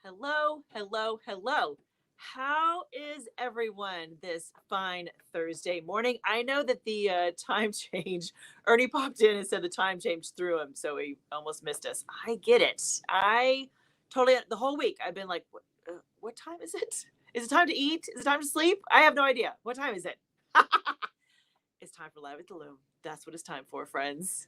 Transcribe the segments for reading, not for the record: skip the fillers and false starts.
Hello, hello, hello. How is everyone this fine Thursday morning? I know that the time change, Ernie popped in and said the time change threw him, so he almost missed us. I get it. I totally, the whole week, I've been like, what time is it? Is it time to eat? Is it time to sleep? I have no idea. What time is it? It's time for Live at the Loom. That's what it's time for, friends.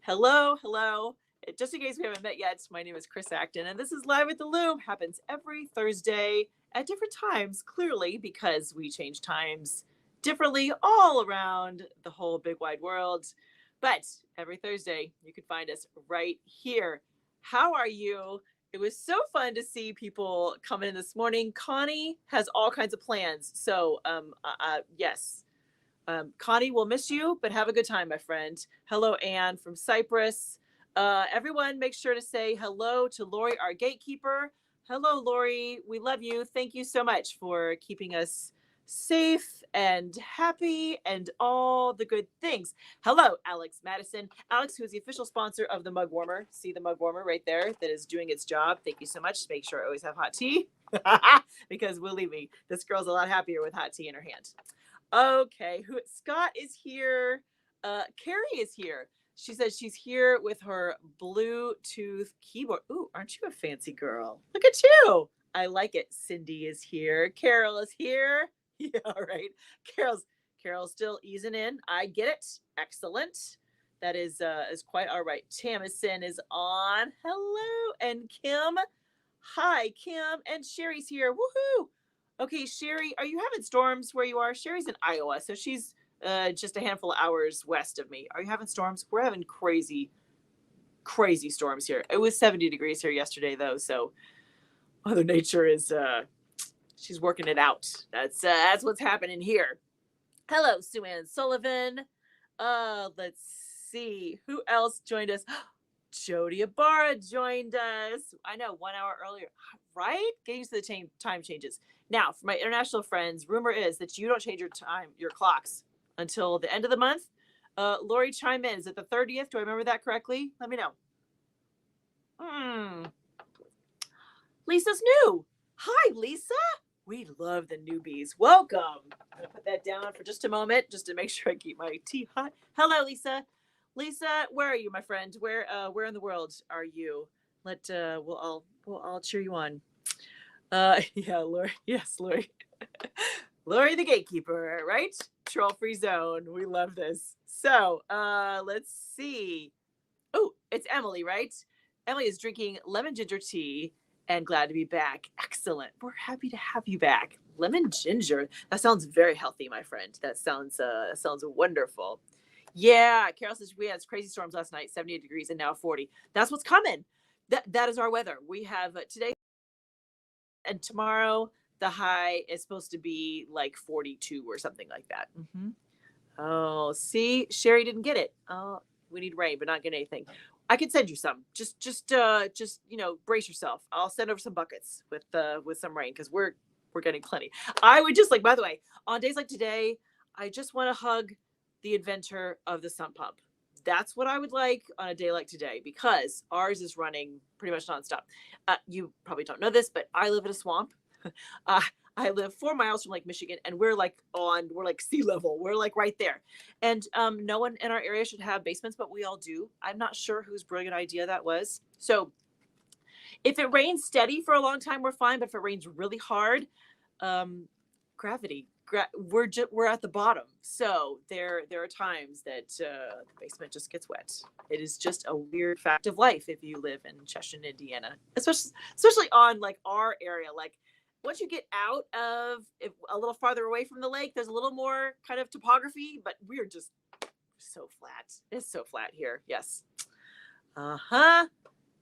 Hello, hello. Just in case we haven't met yet, my name is Chris Acton, and this is Live at the Loom. Happens every Thursday at different times, clearly, because we change times differently all around the whole big wide world. But every Thursday, you can find us right here. How are you? It was so fun to see people come in this morning. Connie has all kinds of plans. So, yes, Connie, we'll miss you, but have a good time, my friend. Hello, Anne from Cyprus. Everyone, make sure to say hello to Lori, our gatekeeper. Hello, Lori. We love you. Thank you so much for keeping us safe and happy and all the good things. Hello, Alex Madison. Alex, who is the official sponsor of the mug warmer. See the mug warmer right there that is doing its job. Thank you so much. Make sure I always have hot tea because believe me, this girl's a lot happier with hot tea in her hand. Okay, Scott is here. Carrie is here. She says she's here with her Bluetooth keyboard. Ooh, aren't you a fancy girl? Look at you. I like it. Cindy is here. Carol is here. Yeah, right. Carol's still easing in. I get it. Excellent. That is quite all right. Tamison is on. Hello. And Kim. Hi, Kim. And Sherry's here. Woohoo. Okay, Sherry, are you having storms where you are? Sherry's in Iowa, so she's just a handful of hours west of me. Are you having storms? We're having crazy, crazy storms here. It was 70 degrees here yesterday, though, so Mother Nature is she's working it out. That's what's happening here. Hello, Sue Ann Sullivan. Let's see who else joined us. Jody Ibarra joined us. I know, 1 hour earlier, right? Getting used to the time changes. Now, for my international friends, rumor is that you don't change your clocks until the end of the month. Lori, chime in. Is it the 30th? Do I remember that correctly? Let me know. Lisa's new. Hi, Lisa. We love the newbies. Welcome. I'm going to put that down for just a moment, just to make sure I keep my tea hot. Hello, Lisa. Lisa, where are you, my friend? Where in the world are you? We'll all cheer you on. Yeah, Lori. Yes, Lori. Lori the gatekeeper, right? Troll-free zone. We love this. So, let's see. Oh, it's Emily, right? Emily is drinking lemon ginger tea and glad to be back. Excellent. We're happy to have you back. Lemon ginger. That sounds very healthy, my friend. That sounds wonderful. Yeah, Carol says we had crazy storms last night, 78 degrees and now 40. That's what's coming. That is our weather. We have today and tomorrow. The high is supposed to be like 42 or something like that. Mm-hmm. Oh, see, Sherry didn't get it. Oh, we need rain, but not get anything. I can send you some. Just brace yourself. I'll send over some buckets with some rain because we're getting plenty. I would just by the way, on days like today, I just want to hug the inventor of the sump pump. That's what I would like on a day like today because ours is running pretty much nonstop. You probably don't know this, but I live in a swamp. I live 4 miles from Lake Michigan, and we're like sea level. We're like right there. And no one in our area should have basements, but we all do. I'm not sure whose brilliant idea that was. So if it rains steady for a long time, we're fine. But if it rains really hard, gravity. We're at the bottom. So there are times that the basement just gets wet. It is just a weird fact of life if you live in Cheshire, Indiana, especially on like our area. Like once you get out of a little farther away from the lake, there's a little more kind of topography, but we're just so flat. It's so flat here. Yes.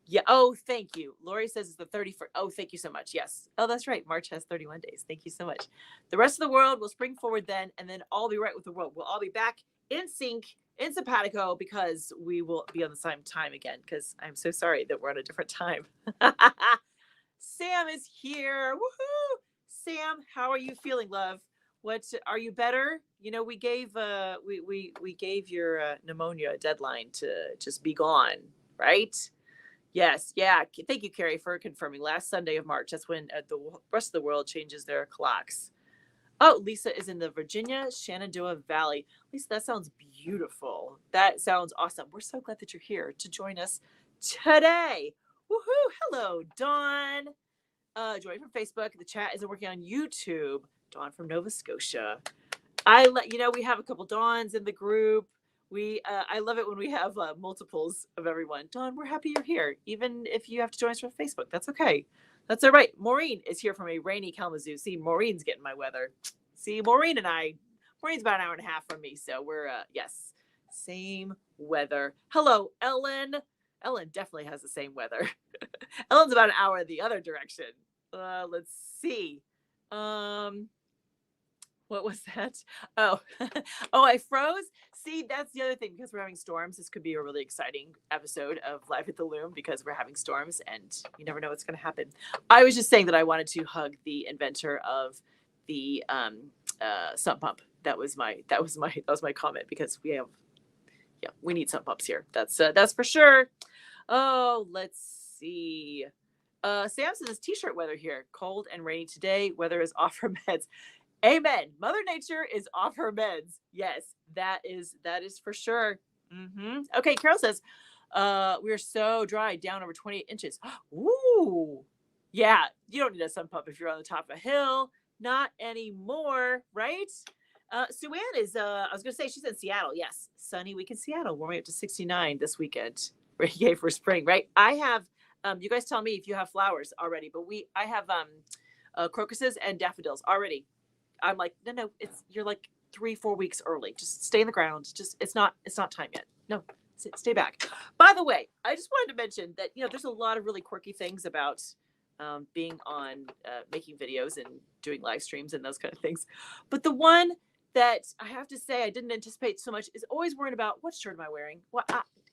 Yeah. Oh, thank you. Lori says it's the 31st. Oh, thank you so much. Yes. Oh, that's right. March has 31 days. Thank you so much. The rest of the world will spring forward then, and then I'll be right with the world. We'll all be back in sync, in simpatico, because we will be on the same time again, because I'm so sorry that we're on a different time. Sam is here. Woohoo! Sam, how are you feeling, love? What are you better? You know, we gave we gave your pneumonia a deadline to just be gone, right? Yes. Yeah. Thank you, Carrie, for confirming. Last Sunday of March. That's when the rest of the world changes their clocks. Oh, Lisa is in the Virginia Shenandoah Valley. Lisa, that sounds beautiful. That sounds awesome. We're so glad that you're here to join us today. Woohoo! Hello, Dawn. Join from Facebook. The chat isn't working on YouTube. Dawn from Nova Scotia. We have a couple Dawns in the group. I love it when we have multiples of everyone. Dawn, we're happy you're here, even if you have to join us from Facebook. That's okay. That's all right. Maureen is here from a rainy Kalamazoo. See, Maureen's getting my weather. See, Maureen's about an hour and a half from me, so we're yes, same weather. Hello, Ellen. Ellen definitely has the same weather. Ellen's about an hour the other direction. Let's see. What was that? Oh, I froze. See, that's the other thing, because we're having storms. This could be a really exciting episode of Live at the Loom because we're having storms and you never know what's going to happen. I was just saying that I wanted to hug the inventor of the sump pump. That was my comment, because we need sump pumps here. That's for sure. Oh, let's see. Sam says it's t-shirt weather here. Cold and rainy today. Weather is off her meds. Amen. Mother Nature is off her meds. Yes, that is for sure. Mm-hmm. Okay, Carol says, we're so dry, down over 28 inches. Ooh. Yeah, you don't need a sump pump if you're on the top of a hill. Not anymore, right? Sue-Ann is, I was going to say, she's in Seattle. Yes, sunny week in Seattle, warming up to 69 this weekend. Yay for spring, right? I have, you guys tell me if you have flowers already, but I have crocuses and daffodils already. I'm like, no, you're like 3-4 weeks early. Just stay in the ground. It's not time yet. No, stay back. By the way, I just wanted to mention that, there's a lot of really quirky things about being on making videos and doing live streams and those kind of things. But the one that I have to say I didn't anticipate so much is always worrying about, what shirt am I wearing?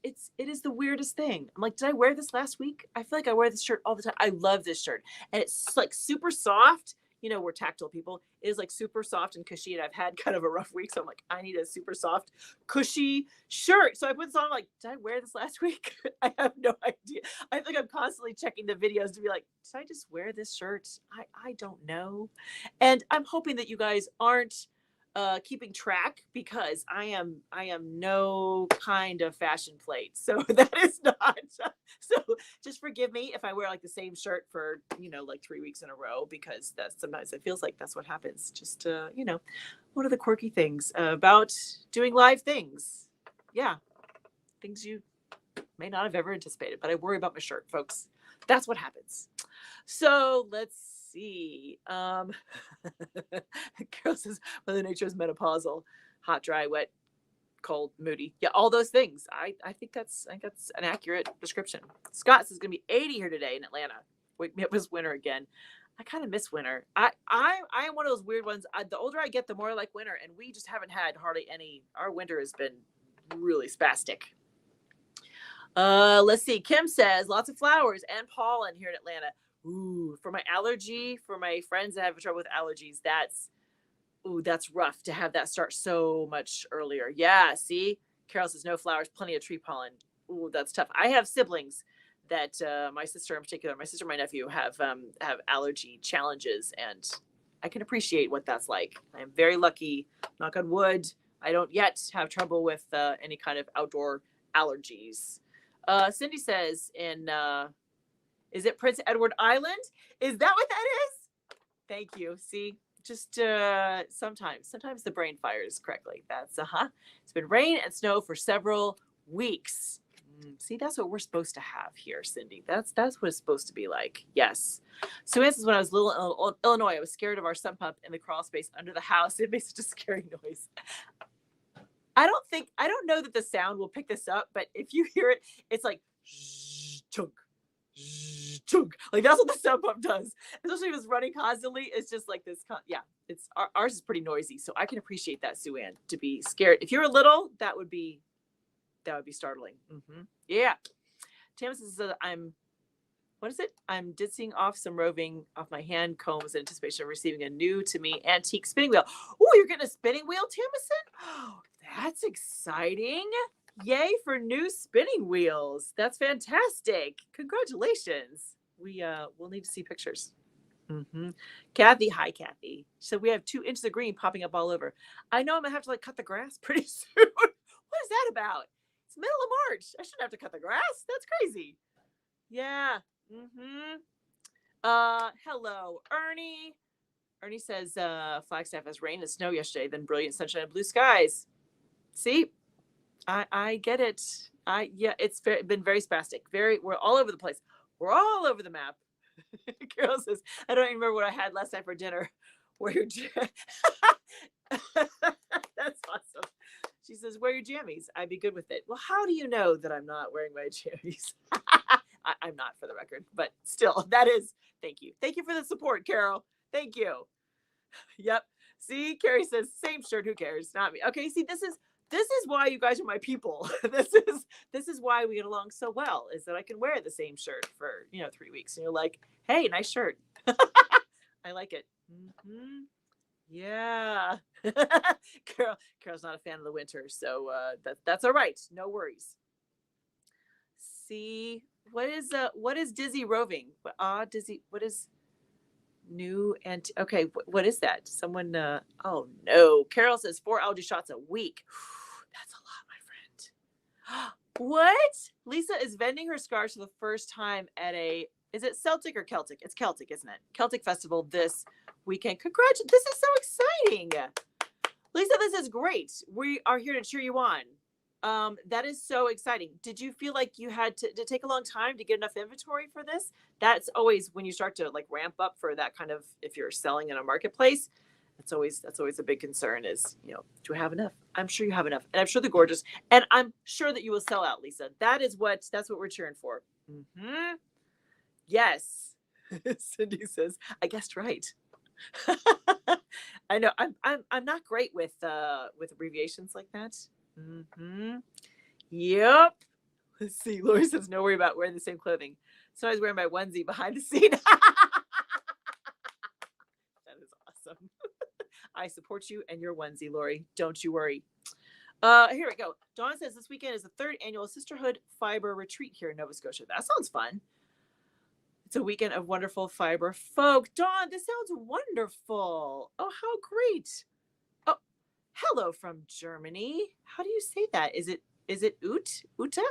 It is the weirdest thing. I'm like, did I wear this last week? I feel like I wear this shirt all the time. I love this shirt. And it's like super soft. We're tactile people. It is like super soft and cushy, and I've had kind of a rough week, so I'm like, I need a super soft, cushy shirt. So I put this on, like, did I wear this last week? I have no idea. I think I'm constantly checking the videos to be like, did I just wear this shirt? I don't know. And I'm hoping that you guys aren't keeping track, because I am no kind of fashion plate. So that is not. So just forgive me if I wear like the same shirt for, like 3 weeks in a row, because sometimes it feels like that's what happens. Just, one of the quirky things about doing live things. Yeah. Things you may not have ever anticipated, but I worry about my shirt, folks. That's what happens. So let's see. Carol says Mother Nature is menopausal, hot, dry, wet, cold, moody. Yeah, all those things. I think that's an accurate description. Scott says it's gonna be 80 here today in Atlanta. It was winter again. I kind of miss winter. I am one of those weird ones. The older I get, the more I like winter, and we just haven't had hardly any. Our winter has been really spastic. Let's see. Kim says lots of flowers and pollen here in Atlanta. Ooh, for my allergy, for my friends that have trouble with allergies, that's rough to have that start so much earlier. Yeah, see? Carol says no flowers, plenty of tree pollen. Ooh, that's tough. I have siblings that my sister in particular, my sister and my nephew have allergy challenges, and I can appreciate what that's like. I am very lucky, knock on wood. I don't yet have trouble with any kind of outdoor allergies. Cindy says is it Prince Edward Island? Is that what that is? Thank you. See, just sometimes the brain fires correctly. That's It's been rain and snow for several weeks. See, that's what we're supposed to have here, Cindy. That's what it's supposed to be like. Yes. So this is when I was little in Illinois. I was scared of our sump pump in the crawl space under the house. It makes such a scary noise. I don't know that the sound will pick this up, but if you hear it, it's like chunk. Like that's what the sump pump does, especially if it's running constantly. It's just like this. It's ours is pretty noisy, so I can appreciate that, Sue-Ann, to be scared. If you're a little, that would be startling. Yeah. Tam says I'm ditzing off some roving off my hand combs in anticipation of receiving a new to me antique spinning wheel. Oh, you're getting a spinning wheel, Tamison? Oh, that's exciting. Yay for new spinning wheels. That's fantastic. Congratulations. We'll need to see pictures. Kathy, hi Kathy. So we have 2 inches of green popping up all over. I know I'm gonna have to like cut the grass pretty soon. What is that about? It's middle of March. I shouldn't have to cut the grass. That's crazy. Yeah. Hello, Ernie. Ernie says Flagstaff has rain and snow yesterday, then brilliant sunshine and blue skies. See, I get it. It's been very spastic. We're all over the place. We're all over the map. Carol says, I don't even remember what I had last night for dinner. Wear your That's awesome. She says, wear your jammies. I'd be good with it. Well, how do you know that I'm not wearing my jammies? I'm not, for the record, but still, that is, thank you. Thank you for the support, Carol. Thank you. Yep. See, Carrie says, same shirt. Who cares? Not me. Okay. See, this is why you guys are my people. This is why we get along so well, is that I can wear the same shirt for 3 weeks, and you're like, hey, nice shirt. I like it. Yeah. Carol's not a fan of the winter, so that's all right. No worries. See, what is Dizzy Roving? Dizzy, what is new and okay, what is that? Someone oh no. Carol says 4 algae shots a week. That's a lot, my friend. What? Lisa is vending her scarves for the first time at is it Celtic or Celtic? It's Celtic, isn't it? Celtic Festival this weekend. Congratulations. This is so exciting. Lisa, this is great. We are here to cheer you on. That is so exciting. Did you feel like you had to take a long time to get enough inventory for this? That's always when you start to like ramp up for that kind of, if you're selling in a marketplace, that's always a big concern is, do I have enough? I'm sure you have enough. And I'm sure they're gorgeous. And I'm sure that you will sell out, Lisa. That's what we're cheering for. Yes. Cindy says, I guessed right. I know I'm not great with abbreviations like that. Yep. Let's see. Lori says, no worry about wearing the same clothing. So I was wearing my onesie behind the scene. That is awesome. I support you and your onesie, Lori. Don't you worry. Here we go. Dawn says this weekend is the 3rd annual Sisterhood Fiber Retreat here in Nova Scotia. That sounds fun. It's a weekend of wonderful fiber folk. Dawn, this sounds wonderful. Oh, how great. Oh, hello from Germany. How do you say that? Is it Uta?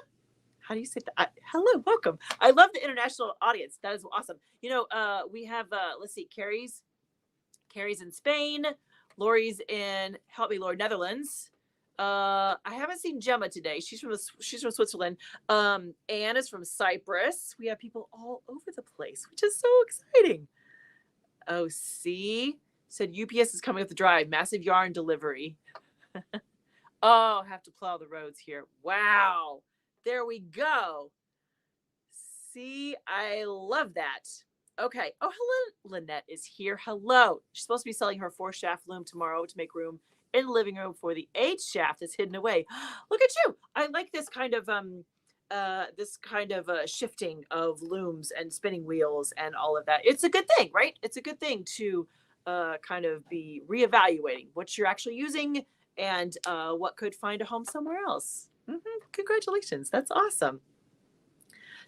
How do you say that? Hello, welcome. I love the international audience. That is awesome. We have, let's see, Carrie's in Spain. Lori's in, help me, Lord, Netherlands. I haven't seen Gemma today. She's from Switzerland. Anne is from Cyprus. We have people all over the place, which is so exciting. Oh, see, said UPS is coming up the drive. Massive yarn delivery. Oh, have to plow the roads here. Wow. There we go. See, I love that. Okay. Oh, hello. Lynette is here. Hello. She's supposed to be selling her 4-shaft loom tomorrow to make room in the living room for the 8-shaft that's hidden away. Look at you. I like this kind of shifting of looms and spinning wheels and all of that. It's a good thing, right? It's a good thing to kind of be reevaluating what you're actually using and what could find a home somewhere else. Congratulations. That's awesome.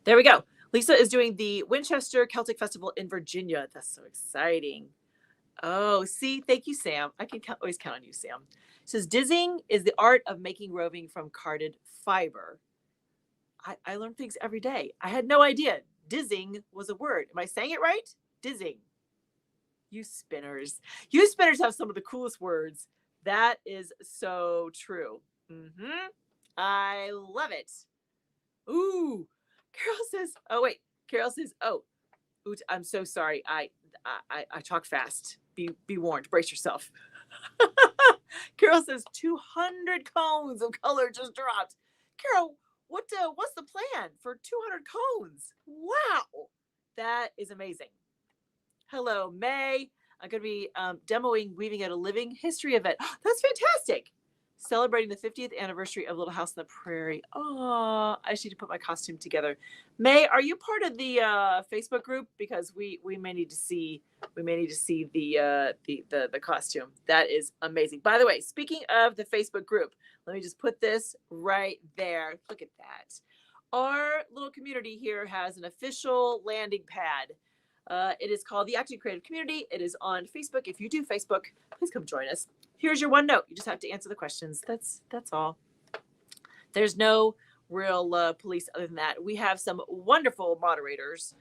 There we go. Lisa is doing the Winchester Celtic Festival in Virginia. That's so exciting. Oh, see, thank you, Sam. I can always count on you, Sam. It says, dizzing is the art of making roving from carded fiber. I learn things every day. I had no idea dizzing was a word. Am I saying it right? Dizzing. You spinners. You spinners have some of the coolest words. That is so true. I love it. Ooh. Carol says, oh, I'm so sorry. I talk fast. Be warned. Brace yourself. Carol says 200 cones of color just dropped. Carol, what's the plan for 200 cones? Wow, that is amazing. Hello, May. I'm going to be demoing weaving at a living history event. That's fantastic. celebrating the 50th anniversary of Little House on the Prairie. Oh, I just need to put my costume together. May, are you part of the Facebook group? Because we may need to see the costume. That is amazing. By the way, speaking of the Facebook group, let me just put this right there. Look at that. Our little community here has an official landing pad. It is called the Acting Creative Community. It is on Facebook. If you do Facebook, please come join us. Here's your one note. You just have to answer the questions. That's all. There's no real police other than that. We have some wonderful moderators,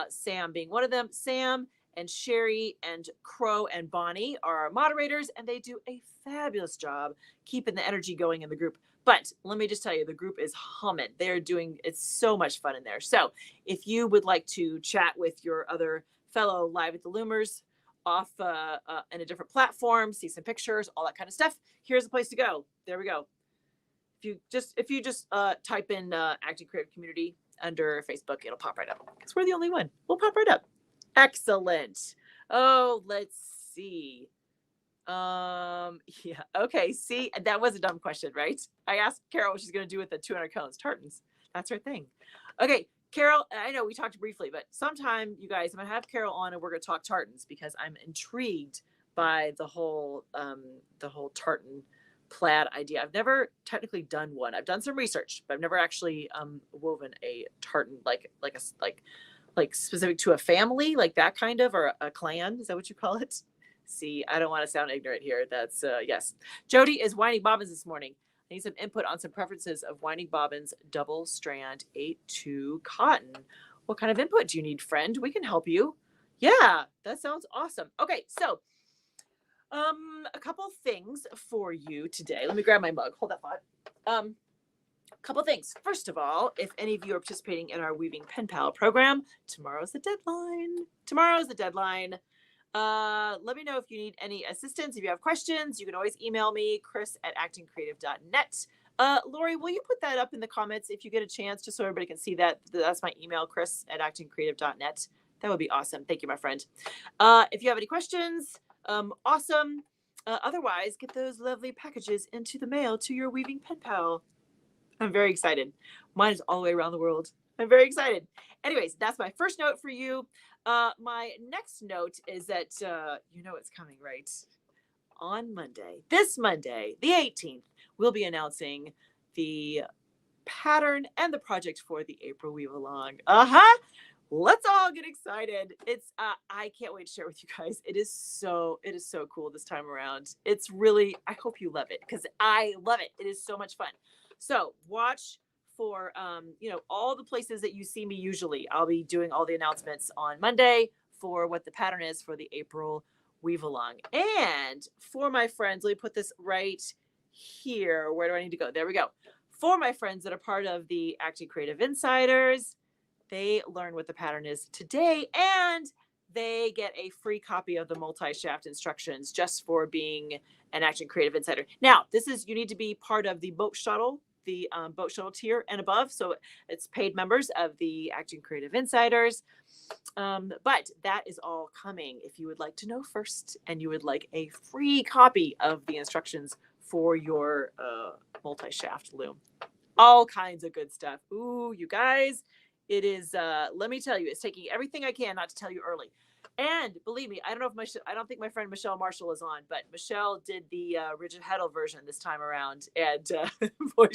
Sam being one of them. Sam and Sherry and Crow and Bonnie are our moderators, and they do a fabulous job keeping the energy going in the group. But let me just tell you, the group is humming. It's so much fun in there. So if you would like to chat with your other fellow Live at the Loomers off in a different platform, see some pictures, all that kind of stuff, here's the place to go. There we go. If you just type in Acting Creative Community under Facebook, it'll pop right up. Because we're the only one. We'll pop right up. Excellent. Oh, let's see. Yeah. Okay. See, that was a dumb question, right? I asked Carol what she's going to do with the 200 cones. Tartans. That's her thing. Okay. Carol, I know we talked briefly, but sometime, you guys, I'm going to have Carol on and we're going to talk tartans because I'm intrigued by the whole tartan plaid idea. I've never technically done one. I've done some research, but I've never actually woven a tartan like specific to a family, like that kind of, or a clan. Is that what you call it? See, I don't want to sound ignorant here. That's yes. Jody is winding bobbins this morning. I need some input on some preferences of winding bobbins, double strand 8-2 cotton. What kind of input do you need, friend? We can help you. Yeah, that sounds awesome. Okay, so a couple things for you today. Let me grab my mug. Hold that thought. Couple things. First of all, if any of you are participating in our Weaving Pen Pal program, tomorrow's the deadline. Let me know if you need any assistance. If you have questions, you can always email me, chris@actingcreative.net. Lori, will you put that up in the comments if you get a chance, just so everybody can see that? That's my email, chris@actingcreative.net. That would be awesome. Thank you, my friend. If you have any questions, awesome. Otherwise, get those lovely packages into the mail to your Weaving Pen Pal. I'm very excited. Mine is all the way around the world. I'm very excited. Anyways, that's my first note for you. My next note is that you know it's coming, right? On Monday, this Monday, the 18th, we'll be announcing the pattern and the project for the April Weave Along. Let's all get excited. It's I can't wait to share with you guys. It is so cool this time around. It's really, I hope you love it because I love it. It is so much fun. So watch for all the places that you see me usually. I'll be doing all the announcements on Monday for what the pattern is for the April Weave Along. And for my friends, let me put this right here. Where do I need to go? There we go. For my friends that are part of the Acting Creative Insiders, they learn what the pattern is today, and they get a free copy of the multi-shaft instructions just for being an Acting Creative Insider. Now, you need to be part of the boat shuttle tier and above. So it's paid members of the Acting Creative Insiders. But that is all coming. If you would like to know first and you would like a free copy of the instructions for your multi-shaft loom, all kinds of good stuff. Ooh, you guys, it is, let me tell you, it's taking everything I can not to tell you early. And believe me, I don't think my friend Michelle Marshall is on, but Michelle did the Rigid Heddle version this time around. And boy,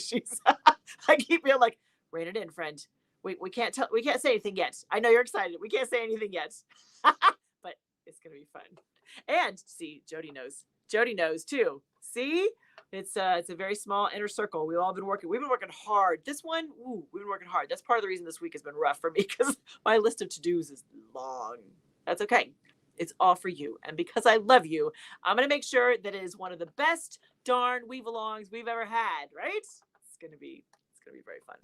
I keep being like, rein it in, friend. We can't say anything yet. I know you're excited. We can't say anything yet, but it's going to be fun. And see, Jody knows too. See, it's a very small inner circle. We've been working hard. This one, we've been working hard. That's part of the reason this week has been rough for me because my list of to-dos is long. That's okay. It's all for you. And because I love you, I'm going to make sure that it is one of the best darn weave-alongs we've ever had, right? It's going to be very fun.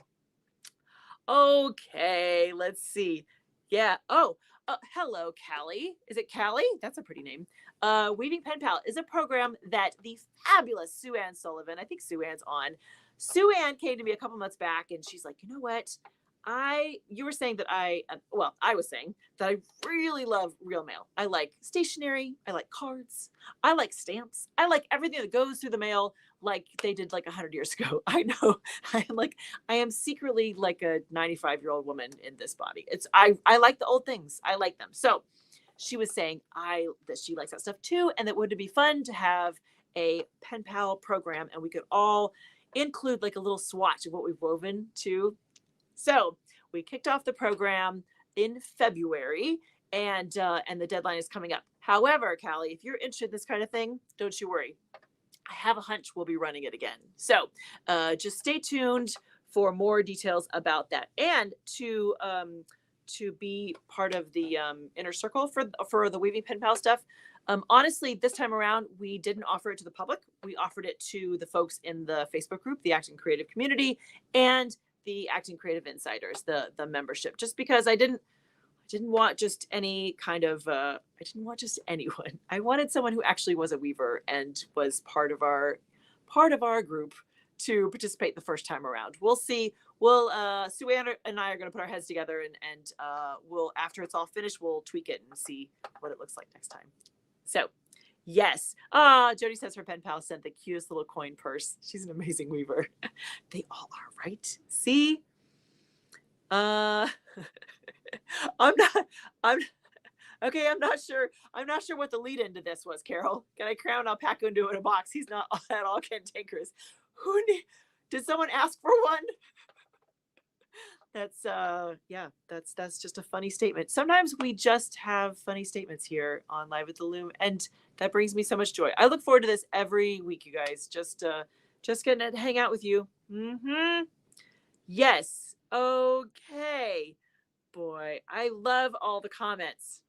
Okay, let's see. Yeah. Oh, hello, Callie. Is it Callie? That's a pretty name. Weaving Pen Pal is a program that the fabulous Sue Ann Sullivan, I think Sue Ann's on. Sue Ann came to me a couple months back and she's like, you know what? You were saying that I was saying that I really love real mail. I like stationery. I like cards. I like stamps. I like everything that goes through the mail. like they did like 100 years ago. I know. I am secretly like a 95-year-old woman in this body. I like the old things. I like them. So she was saying that she likes that stuff too, and that would it be fun to have a pen pal program, and we could all include like a little swatch of what we've woven too. So we kicked off the program in February, and the deadline is coming up. However, Callie, if you're interested in this kind of thing, don't you worry. I have a hunch we'll be running it again. So just stay tuned for more details about that, and to be part of the inner circle for the weaving pen pal stuff. Honestly, this time around, we didn't offer it to the public. We offered it to the folks in the Facebook group, the Acting Creative community, and the Acting Creative Insiders, the membership, just because I didn't want just any kind of I didn't want just anyone. I wanted someone who actually was a weaver and was part of our group to participate the first time around. We'll see. We'll Sue Ann and I are going to put our heads together, and we'll, after it's all finished, we'll tweak it and see what it looks like next time. So yes. Jody says her pen pal sent the cutest little coin purse. She's an amazing weaver. They all are, right? See? I'm not sure what the lead into this was, Carol. Can I crown alpaca into in a box? He's not at all cantankerous. Did someone ask for one? That's that's just a funny statement. Sometimes we just have funny statements here on Live at the Loom, and that brings me so much joy. I look forward to this every week, you guys. Just getting to hang out with you. Yes. Okay. Boy, I love all the comments.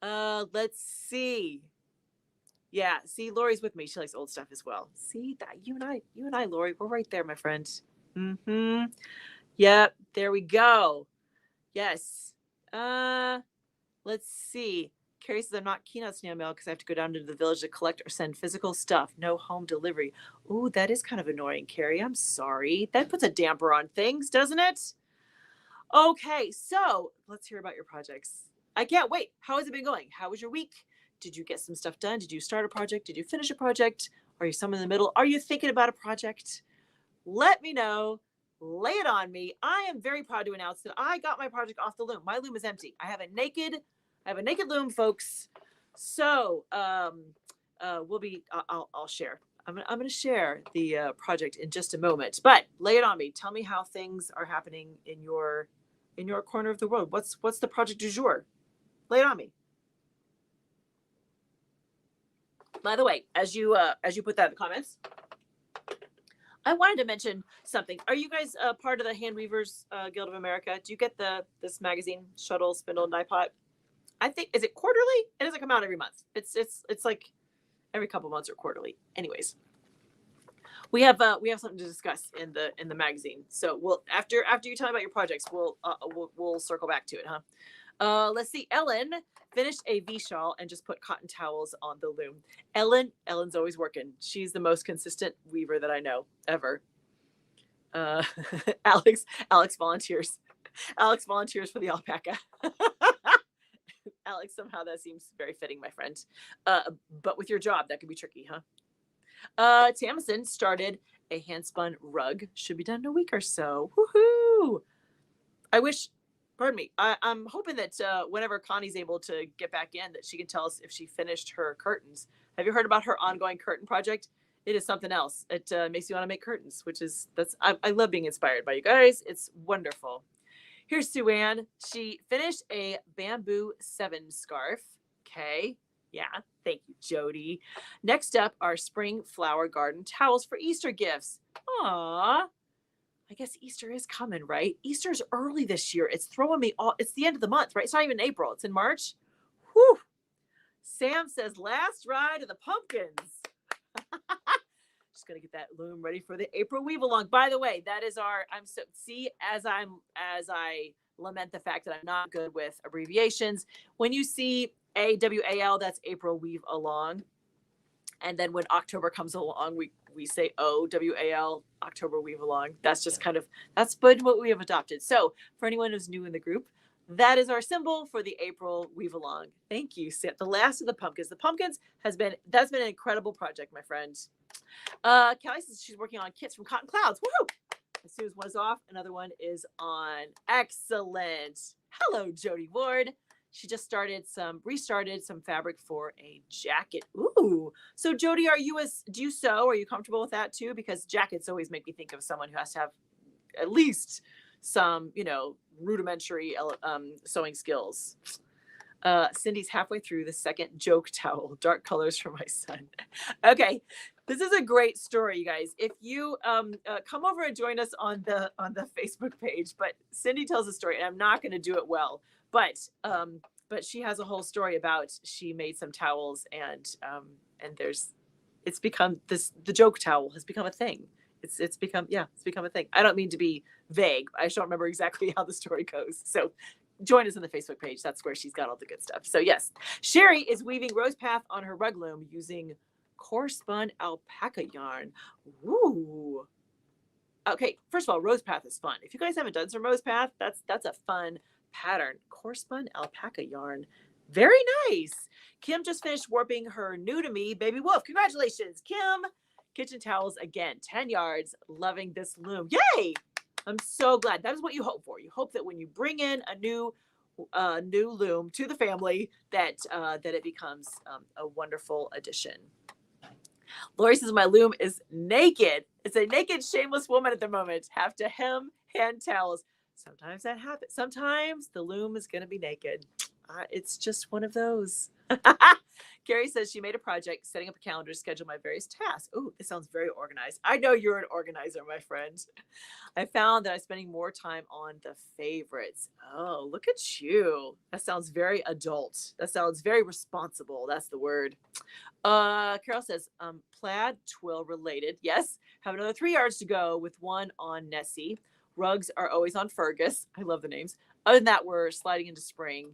Let's see. Yeah, see, Lori's with me. She likes old stuff as well. See that you and I, Lori, we're right there, my friend. Yep, there we go. Yes. Let's see. Carrie says I'm not keen on snail mail because I have to go down to the village to collect or send physical stuff. No home delivery. Ooh, that is kind of annoying, Carrie. I'm sorry. That puts a damper on things, doesn't it? Okay, so let's hear about your projects. I can't wait. How has it been going? How was your week? Did you get some stuff done? Did you start a project? Did you finish a project? Are you somewhere in the middle? Are you thinking about a project? Let me know. Lay it on me. I am very proud to announce that I got my project off the loom. My loom is empty. I have a naked loom, folks. So I'll share. I'm going to share the project in just a moment. But lay it on me. Tell me how things are happening in your corner of the world. What's the project du jour? Lay it on me. By the way, as you put that in the comments, I wanted to mention something. Are you guys part of the Hand Weavers Guild of America? Do you get this magazine, Shuttle, Spindle, and Die Pot? I think, is it quarterly? It doesn't come out every month. It's like every couple months or quarterly. Anyways, we have something to discuss in the magazine. So we'll after you tell me about your projects, we'll circle back to it, huh? Let's see. Ellen finished a V-shawl and just put cotton towels on the loom. Ellen's always working. She's the most consistent weaver that I know ever. Alex volunteers. Alex volunteers for the alpaca. Alex, somehow that seems very fitting, my friend. But with your job, that could be tricky, huh? Tamsin started a hand-spun rug. Should be done in a week or so. Woohoo! Pardon me. I'm hoping that whenever Connie's able to get back in, that she can tell us if she finished her curtains. Have you heard about her ongoing curtain project? It is something else. It makes you want to make curtains, I love being inspired by you guys. It's wonderful. Here's Sue Ann. She finished a bamboo 7 scarf. Okay. Yeah. Thank you, Jody. Next up are spring flower garden towels for Easter gifts. Aww. I guess Easter is coming, right? Easter's early this year. It's throwing me off. It's the end of the month, right? It's not even April. It's in March. Whew. Sam says, last ride of the pumpkins. Just gonna get that loom ready for the April weave along. By the way, that is as I lament the fact that I'm not good with abbreviations. When you see AWAL, that's April weave along. And then when October comes along, we say OWAL, October weave along. That's just that's been what we have adopted. So for anyone who's new in the group, that is our symbol for the April weave along. Thank you, Sam. The last of the pumpkins. The pumpkins that's been an incredible project, my friend. Kelly says she's working on kits from Cotton Clouds. Woohoo! As soon as one is off, another one is on. Excellent. Hello, Jody Ward. She just restarted some fabric for a jacket. Ooh. So Jody, do you sew? Are you comfortable with that too? Because jackets always make me think of someone who has to have at least some, rudimentary sewing skills. Cindy's halfway through the second joke towel, dark colors for my son. Okay, this is a great story, you guys. If you come over and join us on the Facebook page, but Cindy tells a story, and I'm not going to do it well, but she has a whole story about she made some towels, and it's become the joke towel has become a thing. It's become a thing. I don't mean to be vague. I just don't remember exactly how the story goes. So join us on the Facebook page. That's where she's got all the good stuff. So yes, Sherry is weaving Rose Path on her rug loom using core spun alpaca yarn. Ooh. Okay, first of all, Rose Path is fun. If you guys haven't done some Rose Path, that's a fun pattern. Core spun alpaca yarn. Very nice. Kim just finished warping her new to me baby wolf. Congratulations, Kim. Kitchen towels again, 10 yards. Loving this loom. Yay! I'm so glad. That is what you hope for. You hope that when you bring in a new loom to the family, that it becomes a wonderful addition. Lori says my loom is naked. It's a naked, shameless woman at the moment. Have to hem hand towels. Sometimes that happens. Sometimes the loom is going to be naked. It's just one of those. Carrie says she made a project setting up a calendar to schedule my various tasks. Ooh, this sounds very organized. I know you're an organizer, my friend. I found that I'm spending more time on the favorites. Oh, look at you. That sounds very adult. That sounds very responsible. That's the word. Carol says, plaid twill related. Yes. Have another 3 yards to go with one on Nessie. Rugs are always on Fergus. I love the names. Other than that, we're sliding into spring.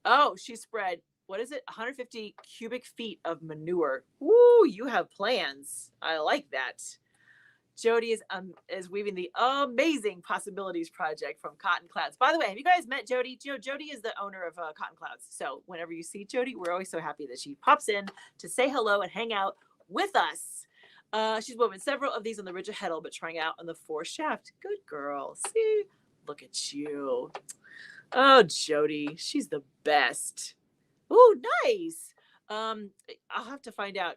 Oh, she spread, what is it? 150 cubic feet of manure. Woo, you have plans. I like that. Jody is weaving the Amazing Possibilities project from Cotton Clouds. By the way, have you guys met Jody? Jody is the owner of Cotton Clouds. So whenever you see Jody, we're always so happy that she pops in to say hello and hang out with us. She's woven several of these on the ridge of heddle, but trying out on the 4 shaft. Good girl. See? Look at you. Oh, Jody. She's the best. Oh, nice. I'll have to find out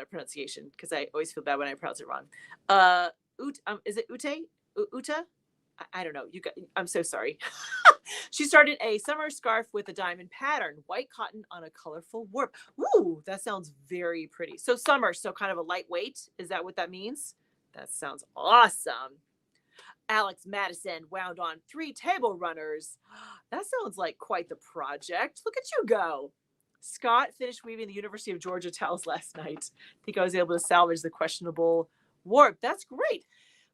pronunciation because I always feel bad when I pronounce it wrong. Is it Ute? Uta? I don't know. I'm so sorry. She started a summer scarf with a diamond pattern, white cotton on a colorful warp. Ooh, that sounds very pretty. So summer, so kind of a lightweight. Is that what that means? That sounds awesome. Alex Madison wound on 3 table runners. That sounds like quite the project. Look at you go. Scott finished weaving the University of Georgia towels last night. I think I was able to salvage the questionable warp. That's great.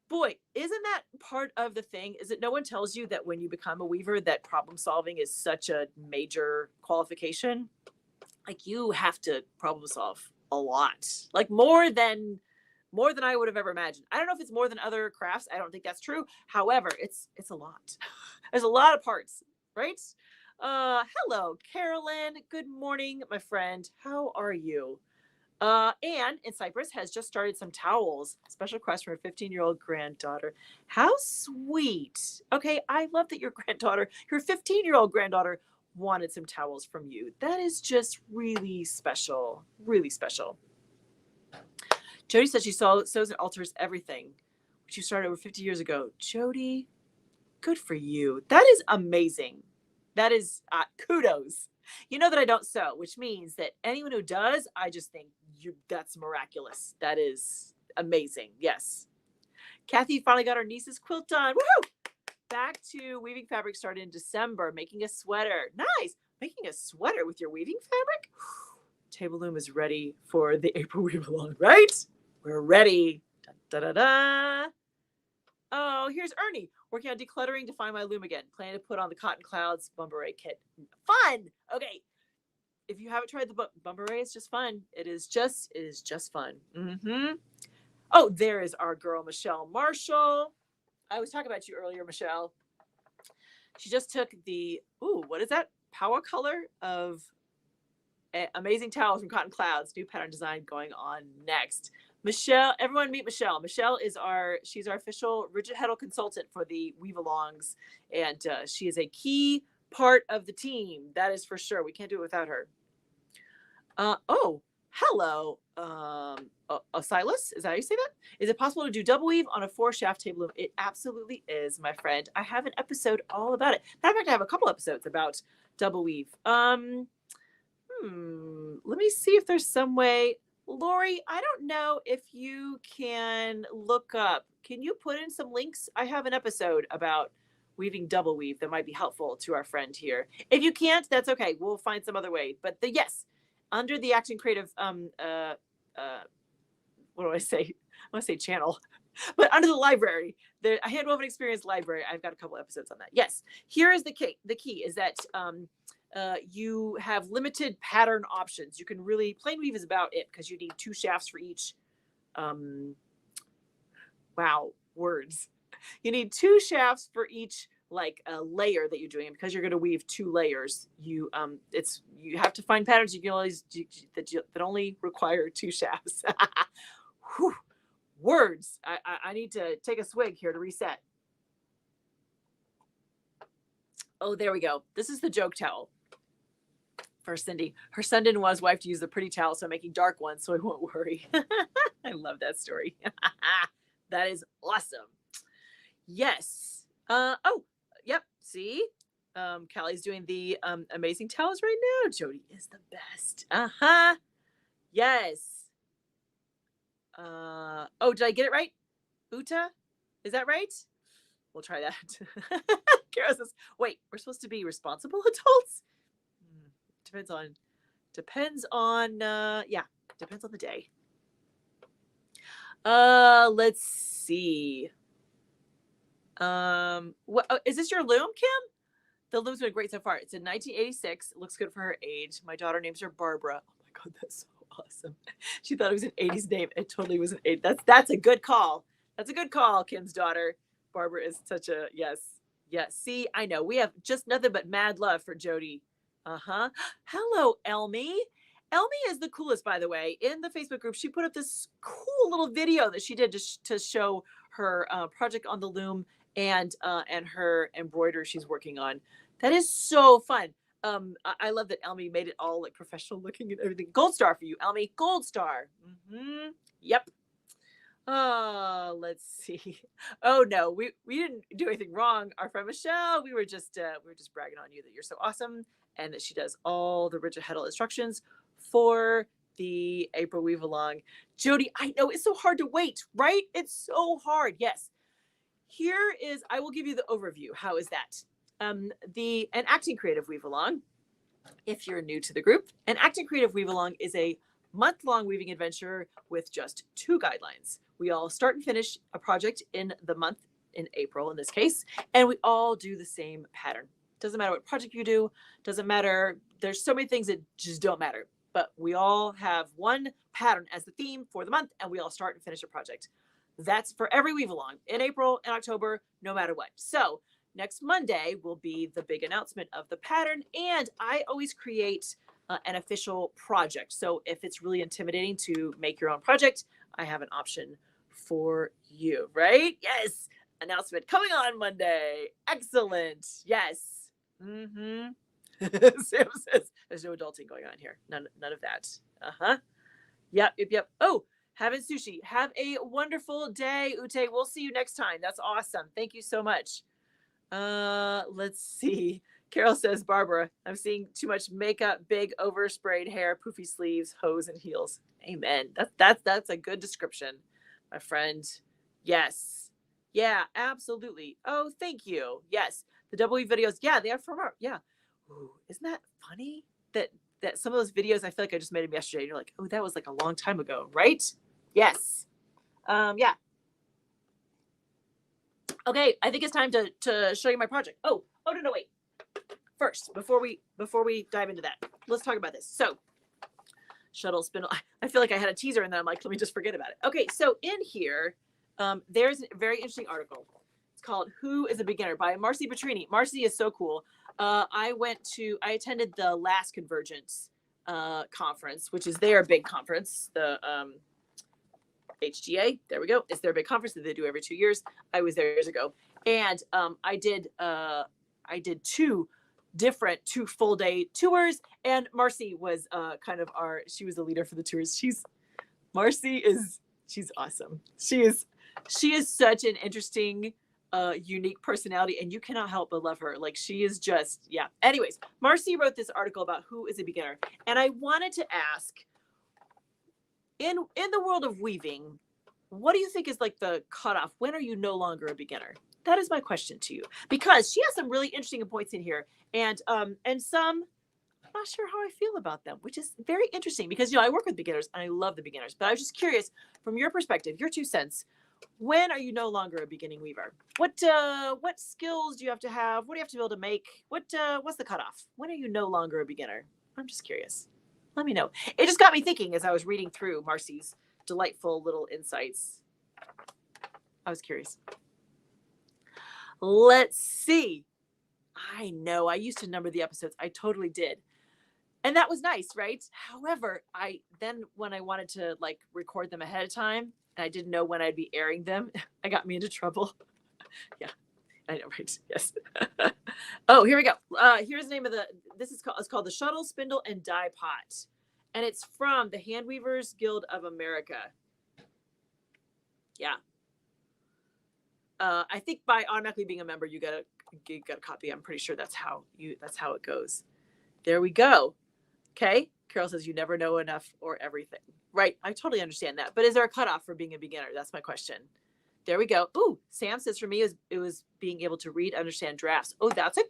Boy, isn't that part of the thing? Is it no one tells you that when you become a weaver that problem solving is such a major qualification? Like you have to problem solve a lot. Like more than I would have ever imagined. I don't know if it's more than other crafts. I don't think that's true. However, it's a lot. There's a lot of parts, right? Hello, Carolyn. Good morning, my friend. How are you? Anne in Cyprus has just started some towels. Special request from her 15-year-old granddaughter. How sweet. Okay, I love that your 15-year-old granddaughter wanted some towels from you. That is just really special. Really special. Jody said she sews and alters everything. She started over 50 years ago. Jody, good for you. That is amazing. That is kudos. You know that I don't sew, which means that anyone who does, I just think that's miraculous. That is amazing. Yes. Kathy finally got her niece's quilt done. Woohoo! Back to weaving fabric started in December, making a sweater. Nice. Making a sweater with your weaving fabric? Table loom is ready for the April weave along, right? We're ready. Da, da, da, da. Oh, here's Ernie working on decluttering to find my loom again. Planning to put on the Cotton Clouds Bumberay kit. Fun. Okay. If you haven't tried the Bumberay, it's just fun. It is just fun. Mm-hmm. Oh, there is our girl, Michelle Marshall. I was talking about you earlier, Michelle. She just took what is that? Power color of Amazing Towels from Cotton Clouds. New pattern design going on next. Michelle, everyone meet Michelle. Michelle is she's our official rigid heddle consultant for the Weave Alongs, and she is a key part of the team. That is for sure. We can't do it without her. Oh, hello, Silas. Is that how you say that? Is it possible to do double weave on a 4-shaft table loom? It absolutely is, my friend. I have an episode all about it. Matter of fact, I have a couple episodes about double weave. Let me see if there's some way. Lori, I don't know if you can look up. Can you put in some links? I have an episode about weaving double weave that might be helpful to our friend here. If you can't, that's okay. We'll find some other way. But yes, under the Action Creative, what do I say? I want to say channel, but under the library, the Handwoven Experience library, I've got a couple episodes on that. Yes, here is the key. The key is that you have limited pattern options. You can really, plain weave is about it because you need 2 shafts for each. Wow, words. You need 2 shafts for each like a layer that you're doing, because you're going to weave 2 layers. You have to find patterns you can always that only require 2 shafts. Whew. Words. I need to take a swig here to reset. Oh, there we go. This is the joke towel for Cindy. Her son didn't want his wife to use the pretty towel, so I'm making dark ones so he won't worry. I love that story. That is awesome. Yes. Oh, yep. See? Callie's doing the amazing towels right now. Jody is the best. Uh-huh. Yes. Oh, did I get it right? Uta? Is that right? We'll try that. Kara says, wait, we're supposed to be responsible adults? Depends on the day. Let's see. Is this your loom, Kim? The loom's been great so far. It's in 1986. It looks good for her age. My daughter names her Barbara. Oh my God, that's so awesome. She thought it was an 80s name. It totally was an 80s. That's a good call. That's a good call, Kim's daughter. Barbara is such a, yes. See, I know. We have just nothing but mad love for Jody. Uh-huh. Hello, Elmi. Elmi is the coolest, by the way. In the Facebook group, she put up this cool little video that she did to show her project on the loom and her embroidery she's working on. That is so fun. I love that Elmi made it all like professional looking and everything. Gold star for you, Elmi. Gold star. Mm-hmm. Yep. Let's see. Oh no, we didn't do anything wrong. Our friend Michelle, we were just bragging on you that you're so awesome and that she does all the rigid heddle instructions for the April Weave Along. Jody, I know it's so hard to wait, right? It's so hard. Yes. Here is, I will give you the overview. How is that? An Acting Creative Weave Along, if you're new to the group, an Acting Creative Weave Along is a month-long weaving adventure with just 2 guidelines. We all start and finish a project in the month, in April in this case, and we all do the same pattern. Doesn't matter what project you do, doesn't matter. There's so many things that just don't matter, but we all have one pattern as the theme for the month, and we all start and finish a project. That's for every weave along in April and October, no matter what. So next Monday will be the big announcement of the pattern, and I always create an official project. So if it's really intimidating to make your own project, I have an option for you, right? Yes. Announcement coming on Monday. Excellent. Yes. Mm-hmm. Sam says there's no adulting going on here. None of that. Uh-huh. Yep. Oh, having sushi. Have a wonderful day, Ute. We'll see you next time. That's awesome. Thank you so much. Let's see. Carol says, Barbara, I'm seeing too much makeup, big oversprayed hair, poofy sleeves, hose, and heels. Amen. That's a good description, my friend. Yes. Yeah, absolutely. Oh, thank you. Yes. The double weave videos. Yeah, they are from our, yeah. Ooh, isn't that funny that some of those videos, I feel like I just made them yesterday. And you're like, oh, that was like a long time ago, right? Yes. Yeah. Okay, I think it's time to show you my project. Oh, no, wait. First, before we dive into that, let's talk about this. So, shuttle spindle. I feel like I had a teaser and then I'm like, let me just forget about it. Okay, so in here, there's a very interesting article. It's called "Who is a Beginner" by Marcy Petrini. Marcy is so cool. I attended the last Convergence conference, which is their big conference. The HGA, there we go. It's their big conference that they do every 2 years. I was there years ago. And I did 2 full day tours. And Marcy was she was the leader for the tours. She's awesome. She is such an interesting, unique personality, and you cannot help but love her. Like, she is just, yeah. Anyways, Marcy wrote this article about who is a beginner. And I wanted to ask, in the world of weaving, what do you think is like the cutoff? When are you no longer a beginner? That is my question to you, because she has some really interesting points in here, and some I'm not sure how I feel about them, which is very interesting because, I work with beginners and I love the beginners, but I was just curious from your perspective, your 2 cents. When are you no longer a beginning weaver? What skills do you have to have? What do you have to be able to make? What's the cutoff? When are you no longer a beginner? I'm just curious. Let me know. It just got me thinking as I was reading through Marcy's delightful little insights. I was curious. Let's see. I know I used to number the episodes. I totally did. And that was nice, right? However, when I wanted to like record them ahead of time and I didn't know when I'd be airing them, I got me into trouble. Yeah, I know, right? Yes. Oh, here we go. Here's the name of it's called the Shuttle, Spindle, and Die Pot. And it's from the Handweavers Guild of America. Yeah. I think by automatically being a member, you got a copy. I'm pretty sure that's how it goes. There we go. Okay. Carol says you never know enough or everything. Right. I totally understand that. But is there a cutoff for being a beginner? That's my question. There we go. Ooh, Sam says for me, it was being able to read, understand drafts. Oh, that's a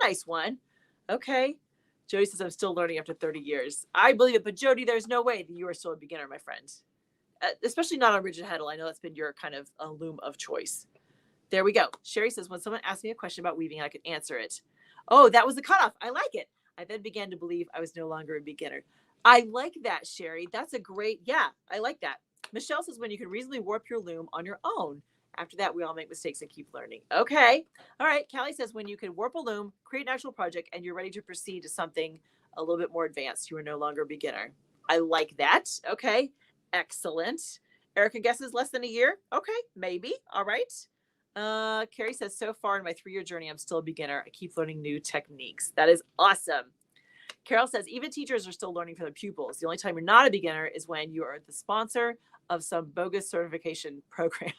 nice one. Okay. Jody says I'm still learning after 30 years. I believe it. But Jody, there's no way that you are still a beginner, my friend. Especially not on rigid heddle. I know that's been your kind of a loom of choice. There we go. Sherry says, when someone asked me a question about weaving, I could answer it. Oh, that was the cutoff. I like it. I then began to believe I was no longer a beginner. I like that, Sherry. That's a great, yeah, I like that. Michelle says, when you can reasonably warp your loom on your own. After that, we all make mistakes and keep learning. Okay. All right. Callie says, when you can warp a loom, create an actual project, and you're ready to proceed to something a little bit more advanced, you are no longer a beginner. I like that. Okay. Excellent. Erica guesses less than a year. Okay. Maybe. All right. Carrie says, so far in my 3-year journey, I'm still a beginner. I keep learning new techniques. That is awesome. Carol says, even teachers are still learning from their pupils. The only time you're not a beginner is when you are the sponsor of some bogus certification program.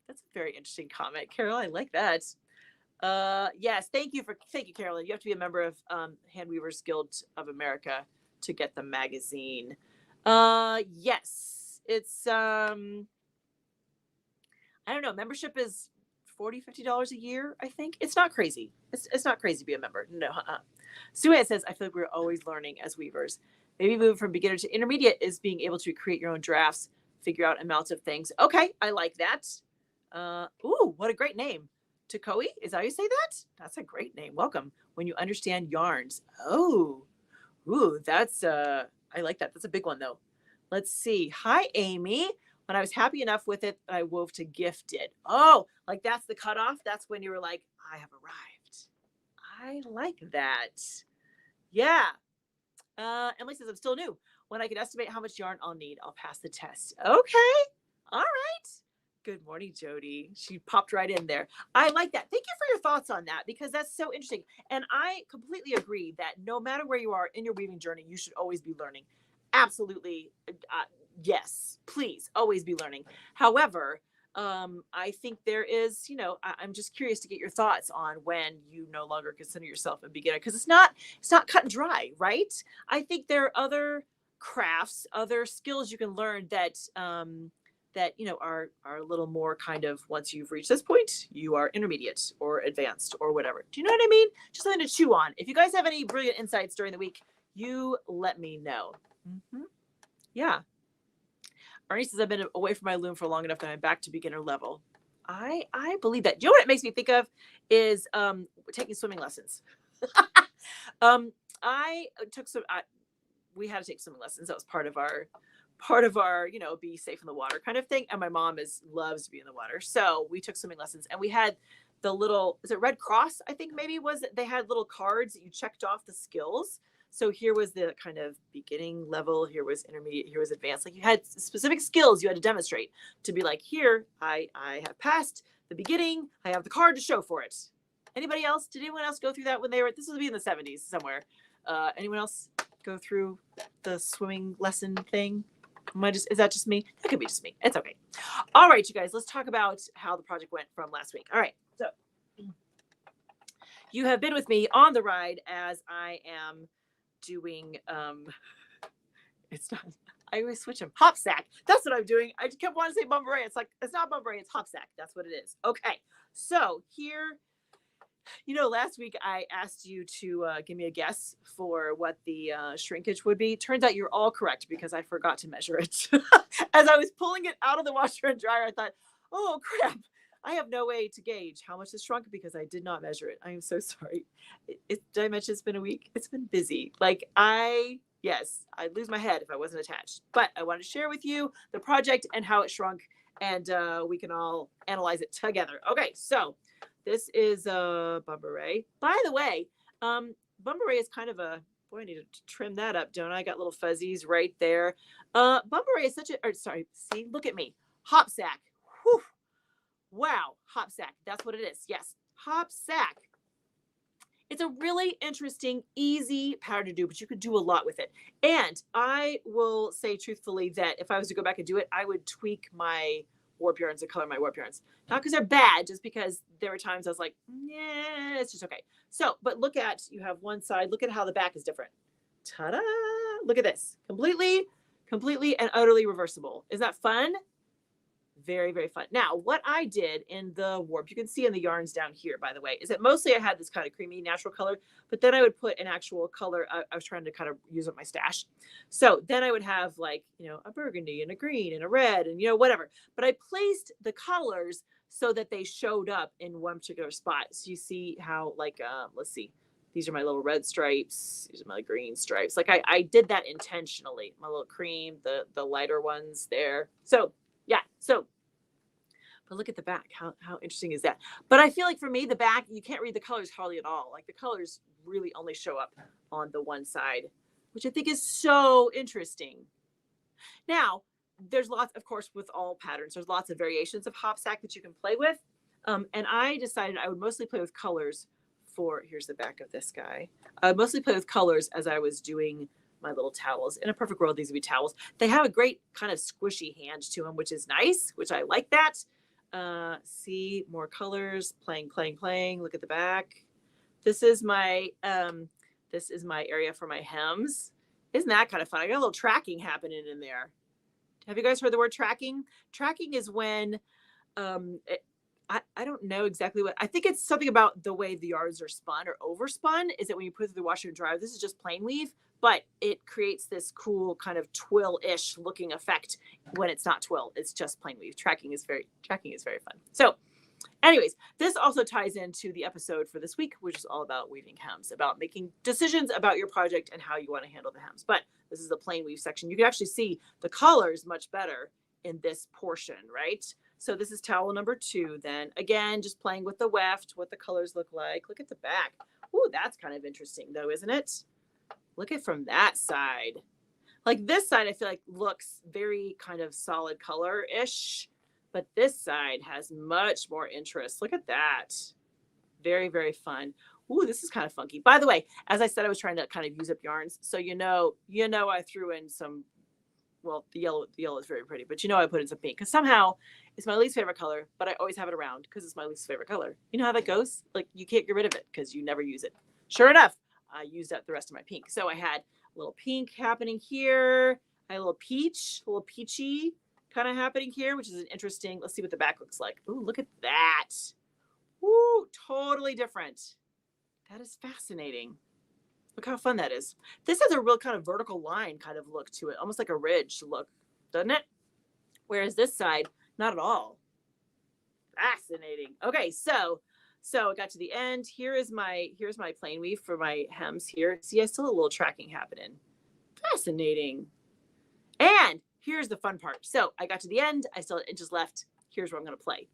That's a very interesting comment, Carol. I like that. Yes, thank you, Carolyn. You have to be a member of Handweavers Guild of America to get the magazine. Yes, it's I don't know. Membership is $40, $50 a year, I think. It's not crazy. It's not crazy to be a member. No. Sue says, I feel like we're always learning as weavers. Maybe moving from beginner to intermediate is being able to create your own drafts, figure out amounts of things. Okay, I like that. Ooh, what a great name. Takoi, is that how you say that? That's a great name. Welcome. When you understand yarns. Oh, ooh, that's, I like that. That's a big one though. Let's see. Hi, Amy. When I was happy enough with it, I wove to gifted. Oh, like that's the cutoff. That's when you were like, I have arrived. I like that. Yeah. Emily says, I'm still new. When I can estimate how much yarn I'll need, I'll pass the test. Okay. All right. Good morning, Jody. She popped right in there. I like that. Thank you for your thoughts on that, because that's so interesting. And I completely agree that no matter where you are in your weaving journey, you should always be learning. Absolutely. Yes, please always be learning. However, I think there is, I'm just curious to get your thoughts on when you no longer consider yourself a beginner, because it's not cut and dry, right? I think there are other crafts, other skills you can learn that are a little more kind of, once you've reached this point, you are intermediate or advanced or whatever. Do you know what I mean? Just something to chew on. If you guys have any brilliant insights during the week, you let me know. Mm-hmm. Yeah. Ernie says, I've been away from my loom for long enough that I'm back to beginner level. I believe that. Do you know what it makes me think of is taking swimming lessons. I took we had to take swimming lessons. That was part of our, be safe in the water kind of thing. And my mom loves to be in the water. So we took swimming lessons, and we had the little, is it Red Cross? I think maybe they had little cards that you checked off the skills. So here was the kind of beginning level, here was intermediate, here was advanced. Like you had specific skills you had to demonstrate to be like, here, I have passed the beginning, I have the card to show for it. Anybody else? Did anyone else go through that when they were, this would be in the 70s somewhere. Anyone else go through the swimming lesson thing? Is that just me? That could be just me. It's okay. All right, you guys, let's talk about how the project went from last week. All right, so you have been with me on the ride as I am doing, it's not, I always switch them. Hopsack. That's what I'm doing. I just kept wanting to say bumberay. It's like, it's not bumberay, it's Hopsack. That's what it is. Okay, so here, last week I asked you to give me a guess for what the shrinkage would be. Turns out you're all correct because I forgot to measure it. As I was pulling it out of the washer and dryer, I thought, oh crap, I have no way to gauge how much it's shrunk because I did not measure it. I am so sorry. Did I mention it's been a week? It's been busy. Yes, I'd lose my head if I wasn't attached. But I wanted to share with you the project and how it shrunk, and we can all analyze it together. Okay, so this is bumberay. By the way, bumberay is kind of a, boy, I need to trim that up, don't I? Got little fuzzies right there. Bumberay is see, look at me. Hopsack. Whew. Wow, Hopsack. That's what it is. Yes, Hopsack. It's a really interesting, easy pattern to do, but you could do a lot with it. And I will say truthfully that if I was to go back and do it, I would tweak my warp yarns and color my warp yarns. Not because they're bad, just because there were times I was like, yeah, it's just okay. So, but look at, you have one side, look at how the back is different. Ta-da! Look at this. Completely and utterly reversible. Is that fun? Very, very fun. Now, what I did in the warp, you can see in the yarns down here, by the way, is that mostly I had this kind of creamy natural color, but then I would put an actual color. I was trying to kind of use up my stash. So then I would have like, a burgundy and a green and a red and, whatever. But I placed the colors so that they showed up in one particular spot. So you see how let's see, these are my little red stripes. These are my green stripes. Like I did that intentionally. My little cream, the lighter ones there. So yeah, but look at the back. How interesting is that? But I feel like for me, the back, you can't read the colors hardly at all. Like the colors really only show up on the one side, which I think is so interesting. Now, there's lots, of course, with all patterns, there's lots of variations of Hopsack that you can play with. And I decided I would mostly play with colors here's the back of this guy. I would mostly play with colors as I was doing my little towels. In a perfect world, these would be towels. They have a great kind of squishy hand to them, which is nice, which I like that. See more colors, playing. Look at the back. This is my area for my hems. Isn't that kind of fun? I got a little tracking happening in there. Have you guys heard the word tracking? Tracking is when, I don't know exactly what, I think it's something about the way the yarns are spun or overspun, is that when you put it through the washer and dryer, this is just plain weave, but it creates this cool kind of twill-ish looking effect when it's not twill. It's just plain weave. Tracking is very fun. So anyways, this also ties into the episode for this week, which is all about weaving hems, about making decisions about your project and how you want to handle the hems. But this is the plain weave section. You can actually see the colors much better in this portion, right? So this is towel number 2 then. Again, just playing with the weft, what the colors look like. Look at the back. Ooh, that's kind of interesting though, isn't it? Look at from that side. Like this side, I feel like looks very kind of solid color-ish, but this side has much more interest. Look at that. Very, very fun. Ooh, this is kind of funky. By the way, as I said, I was trying to kind of use up yarns. So I threw in some, well, the yellow is very pretty, but I put in some pink because somehow it's my least favorite color, but I always have it around because it's my least favorite color. You know how that goes? Like you can't get rid of it because you never use it. Sure enough, I used up the rest of my pink. So I had a little pink happening here. I had a little peachy kind of happening here, which is an interesting, let's see what the back looks like. Ooh, look at that. Ooh, totally different. That is fascinating. Look how fun that is. This has a real kind of vertical line kind of look to it, almost like a ridge look, doesn't it? Whereas this side, not at all. Fascinating. Okay, so I got to the end. Here's my plain weave for my hems here. See, I still have a little tracking happening. Fascinating. And here's the fun part. So I got to the end. I still had inches left. Here's where I'm going to play.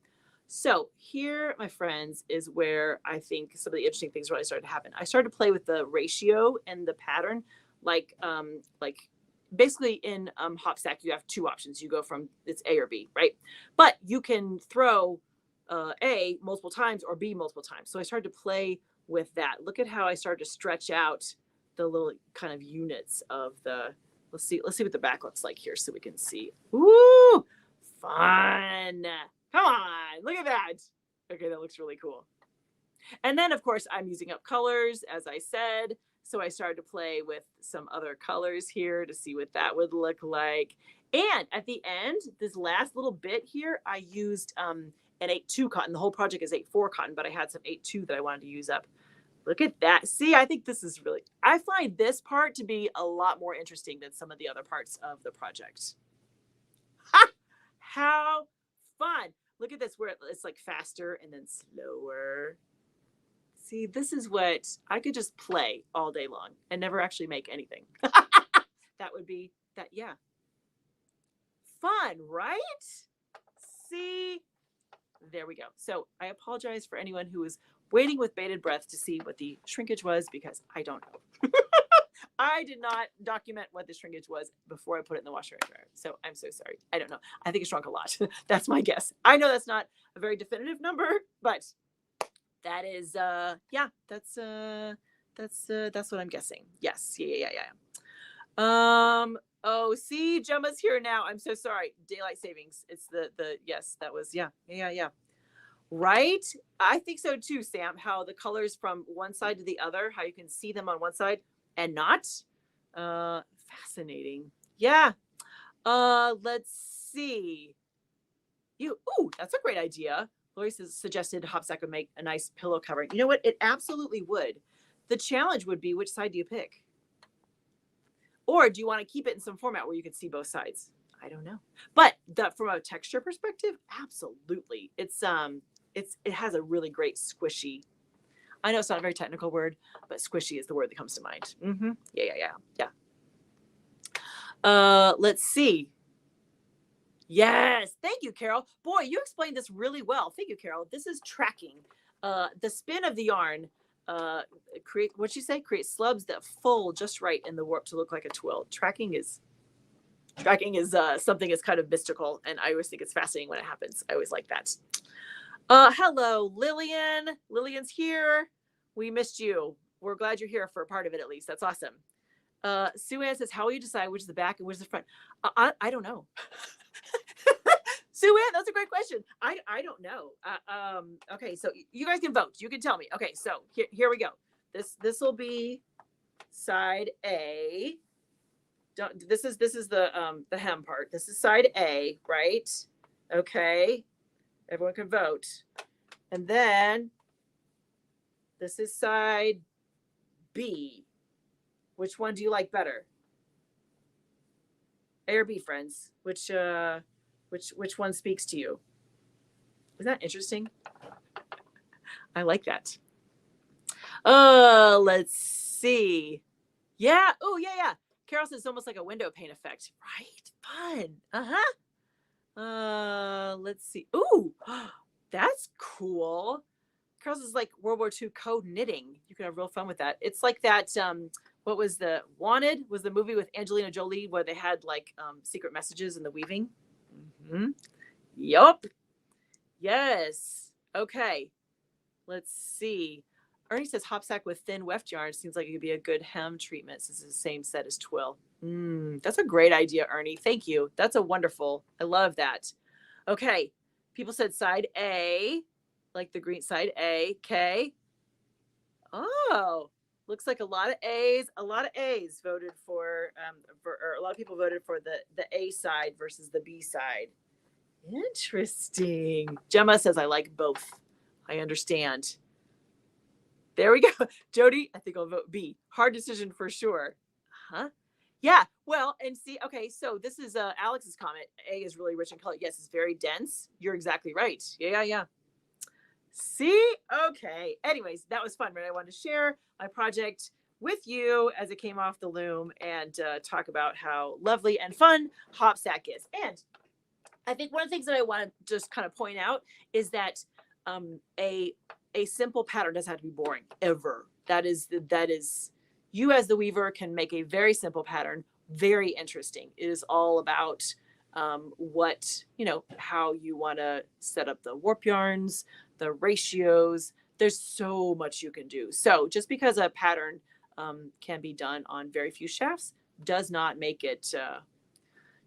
So here, my friends, is where I think some of the interesting things really started to happen. I started to play with the ratio and the pattern, like basically in Hopsack, you have two options. You go from it's A or B, right? But you can throw A multiple times or B multiple times. So I started to play with that. Look at how I started to stretch out the little kind of units of the. Let's see what the back looks like here, so we can see. Ooh, fun! Come on, look at that. Okay, that looks really cool. And then, of course, I'm using up colors, as I said. So I started to play with some other colors here to see what that would look like. And at the end, this last little bit here, I used an 8-2 cotton. The whole project is 8-4 cotton, but I had some 8-2 that I wanted to use up. Look at that. See, I think this is really, I find this part to be a lot more interesting than some of the other parts of the project. Ha! How fun. Look at this, where it's like faster and then slower. See, this is what I could just play all day long and never actually make anything. That would be that, yeah. Fun, right? See, there we go. So I apologize for anyone who was waiting with bated breath to see what the shrinkage was, because I don't know. I did not document what the shrinkage was before I put it in the washer and dryer. So I'm so sorry. I don't know. I think it shrunk a lot. That's my guess. I know that's not a very definitive number, but that is, yeah, that's what I'm guessing. Yes. Yeah. Oh, see, Gemma's here now. I'm so sorry. Daylight savings. It's yes, that was, yeah. Right? I think so too, Sam, how the colors from one side to the other, how you can see them on one side and not. Fascinating. Yeah. Let's see. Ooh, that's a great idea. Lori suggested Hopsack would make a nice pillow covering. You know what? It absolutely would. The challenge would be, which side do you pick? Or do you want to keep it in some format where you can see both sides? I don't know. But from a texture perspective, absolutely. It has a really great squishy. I know it's not a very technical word, but squishy is the word that comes to mind. Mm-hmm. Yeah. Let's see. Yes. Thank you, Carol. Boy, you explained this really well. Thank you, Carol. This is tracking. The spin of the yarn create slubs that fold just right in the warp to look like a twill. Tracking is something that's kind of mystical, and I always think it's fascinating when it happens. I always like that. Hello, Lillian. Lillian's here. We missed you. We're glad you're here for a part of it, at least. That's awesome. Sue Ann says, how will you decide which is the back and which is the front? I don't know. Sue Ann, that's a great question. I don't know. Okay, so you guys can vote. You can tell me. Okay, so here we go. This will be side A. This is the hem part. This is side A, right? Okay. Everyone can vote. And then this is side B. Which one do you like better? A or B, friends? Which one speaks to you? Isn't that interesting? I like that. Let's see. Yeah. Oh, yeah. Carol says it's almost like a window pane effect. Right? Fun. Let's see. Ooh, that's cool. Carol says like World War II code knitting. You can have real fun with that. It's like that. What was the Wanted? Was the movie with Angelina Jolie where they had like secret messages in the weaving? Mm-hmm. Yup. Yes. Okay. Let's see. Ernie says Hopsack with thin weft yarn seems like it could be a good hem treatment since it's the same set as twill. That's a great idea, Ernie. Thank you. That's a wonderful. I love that. Okay. People said side A, like the green side A. Okay. Oh, looks like a lot of A's. A lot of A's voted or a lot of people voted for the A side versus the B side. Interesting. Gemma says I like both. I understand. There we go. Jody, I think I'll vote B. Hard decision for sure. Huh? Yeah. Well, and see, okay, so this is Alex's comment. A is really rich in color. Yes, it's very dense. You're exactly right. Yeah. See? Okay. Anyways, that was fun, right? I wanted to share my project with you as it came off the loom and talk about how lovely and fun Hopsack is. And I think one of the things that I want to just kind of point out is that a simple pattern doesn't have to be boring ever. That is you as the weaver can make a very simple pattern very interesting. It is all about what how you want to set up the warp yarns, the ratios. There's so much you can do. So just because a pattern can be done on very few shafts does not make it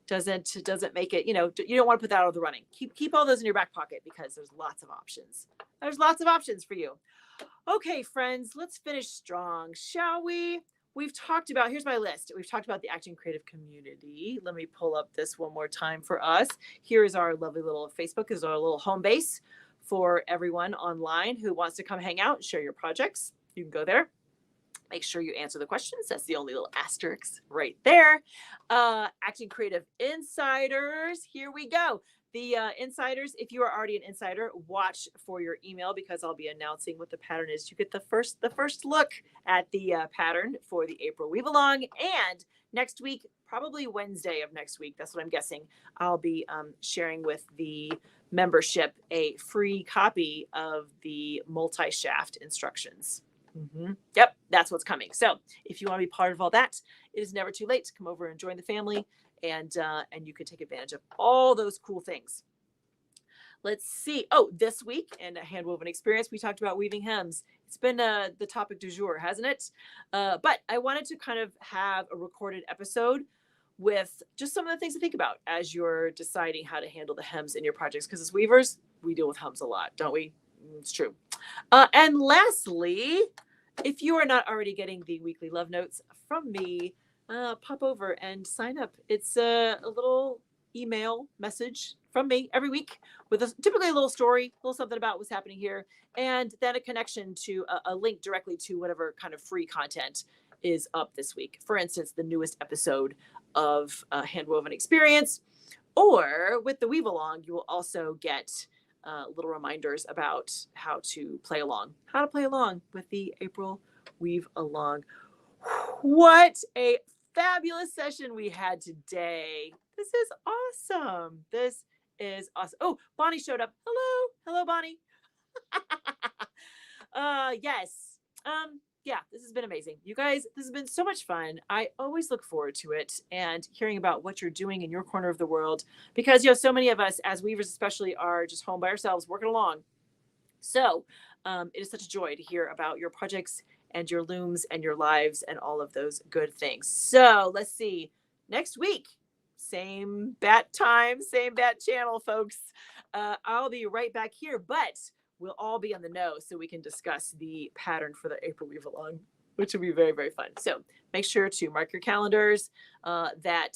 doesn't make it, you don't want to put that out of the running. Keep all those in your back pocket because there's lots of options. There's lots of options for you. Okay, friends, let's finish strong, shall we? We've talked about, here's my list. We've talked about the Acting Creative community. Let me pull up this one more time for us. Here is our lovely little Facebook, is our little home base for everyone online who wants to come hang out and share your projects. You can go there. Make sure you answer the questions. That's the only little asterisk right there. Acting Creative Insiders. Here we go. The insiders, if you are already an insider, watch for your email because I'll be announcing what the pattern is. You get the first look at the pattern for the April Weave Along. And next week, probably Wednesday of next week, that's what I'm guessing, I'll be sharing with the membership a free copy of the multi-shaft instructions. Yep, that's what's coming. So if you want to be part of all that, it is never too late to come over and join the family, and you can take advantage of all those cool things. Let's see. Oh, this week in a handwoven experience, we talked about weaving hems. It's been the topic du jour, hasn't it? But I wanted to kind of have a recorded episode with just some of the things to think about as you're deciding how to handle the hems in your projects. Because as weavers, we deal with hems a lot, don't we? It's true. And lastly, if you are not already getting the weekly love notes from me, pop over and sign up. It's a little email message from me every week with typically a little story, a little something about what's happening here, and then a connection to a link directly to whatever kind of free content is up this week. For instance, the newest episode of Handwoven Experience, or with the Weave Along, you will also get little reminders about how to play along with the April Weave Along. What a fabulous session we had today. This is awesome. Oh, Bonnie showed up. Hello, Bonnie. Yes. Yeah, this has been amazing. You guys, this has been so much fun. I always look forward to it and hearing about what you're doing in your corner of the world because, so many of us as weavers especially are just home by ourselves working along. So it is such a joy to hear about your projects and your looms and your lives and all of those good things. So let's see. Next week, same bat time, same bat channel, folks. I'll be right back here, but we'll all be on the know so we can discuss the pattern for the April Weave Along, which will be very, very fun. So make sure to mark your calendars that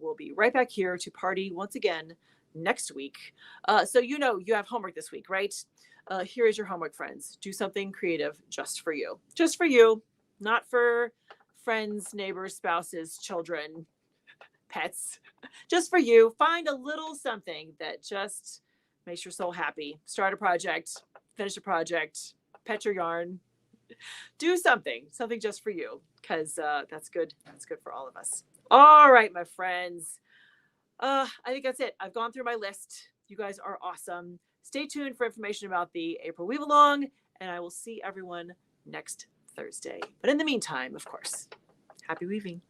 we'll be right back here to party once again next week. So you have homework this week, right? Here is your homework, friends. Do something creative just for you. Just for you, not for friends, neighbors, spouses, children, pets. Just for you. Find a little something that just makes your soul happy. Start a project, finish a project, pet your yarn. Do something just for you, because that's good. That's good for all of us. All right, my friends. I think that's it. I've gone through my list. You guys are awesome. Stay tuned for information about the April Weave Along, and I will see everyone next Thursday. But in the meantime, of course, happy weaving.